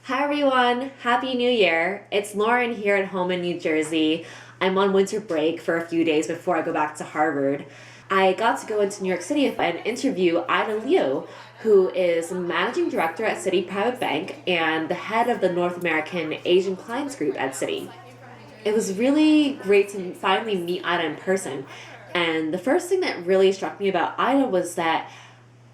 Hi everyone, Happy New Year. It's Lauren here at home in New Jersey. I'm on winter break for a few days before I go back to Harvard. I got to go into New York City and interview Ida Liu, who is managing director at Citi Private Bank and the head of the North American Asian Clients Group at Citi. It was really great to finally meet Ida in person. And the first thing that really struck me about Ida was that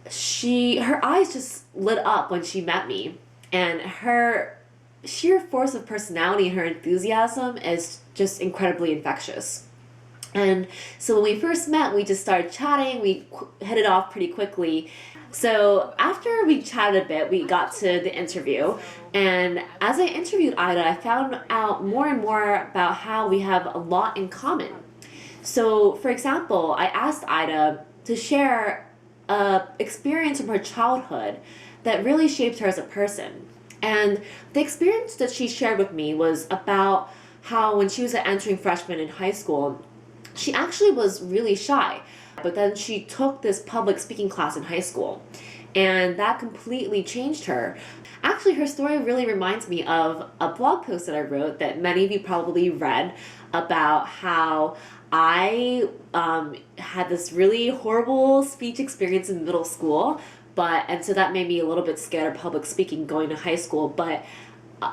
her eyes just lit up when she met me, and her sheer force of personality and her enthusiasm is just incredibly infectious. And so when we first met, we just started chatting. We hit it off pretty quickly. So after we chatted a bit, we got to the interview. And as I interviewed Ida, I found out more and more about how we have a lot in common. So, for example, I asked Ida to share a experience from her childhood that really shaped her as a person. And the experience that she shared with me was about how when she was an entering freshman in high school, she actually was really shy. But then she took this public speaking class in high school, and that completely changed her. Actually, her story really reminds me of a blog post that I wrote that many of you probably read about how I had this really horrible speech experience in middle school, and so that made me a little bit scared of public speaking going to high school. But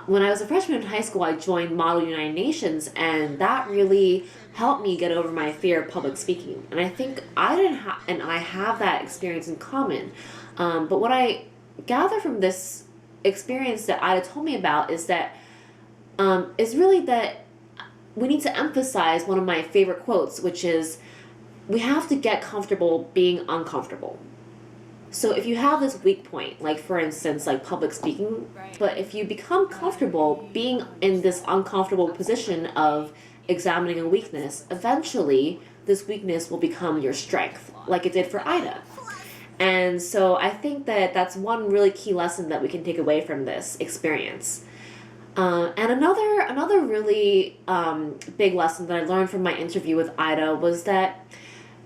when I was a freshman in high school, I joined Model United Nations, and that really helped me get over my fear of public speaking. And I think and I have that experience in common. But what I gather from this experience that Ida told me about is really that we need to emphasize one of my favorite quotes, which is, we have to get comfortable being uncomfortable. So if you have this weak point, like for instance, like public speaking, but if you become comfortable being in this uncomfortable position of examining a weakness, eventually this weakness will become your strength, like it did for Ida. And so I think that that's one really key lesson that we can take away from this experience. And another really big lesson that I learned from my interview with Ida was that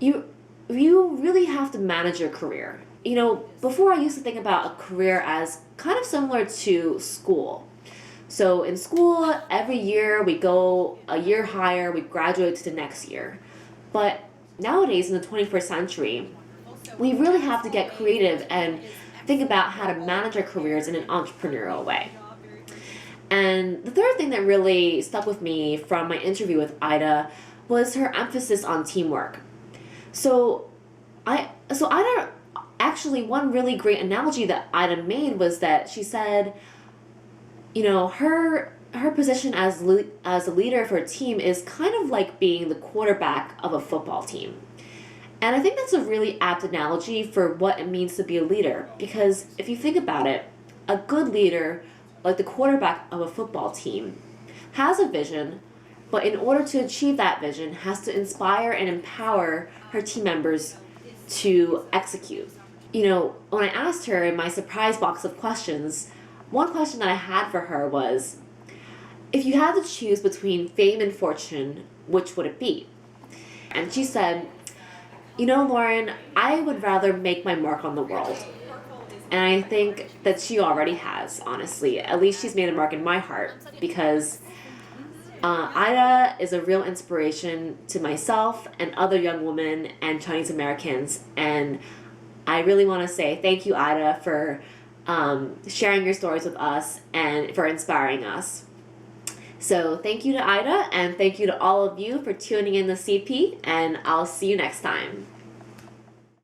you really have to manage your career. You know, before I used to think about a career as kind of similar to school. So in school, every year we go a year higher, we graduate to the next year. But nowadays in the 21st century, we really have to get creative and think about how to manage our careers in an entrepreneurial way. And the third thing that really stuck with me from my interview with Ida was her emphasis on teamwork. So Ida, actually, one really great analogy that Ida made was that she said, you know, her position as a leader for a team is kind of like being the quarterback of a football team. And I think that's a really apt analogy for what it means to be a leader, because if you think about it, a good leader, like the quarterback of a football team, has a vision, but in order to achieve that vision, has to inspire and empower her team members to execute. You know, when I asked her in my surprise box of questions, one question that I had for her was, if you had to choose between fame and fortune, which would it be? And she said, you know, Lauren, I would rather make my mark on the world. And I think that she already has, honestly. At least she's made a mark in my heart, because Ida is a real inspiration to myself and other young women and Chinese Americans. And I really want to say thank you, Ida, for sharing your stories with us and for inspiring us. So thank you to Ida, and thank you to all of you for tuning in to CP, and I'll see you next time.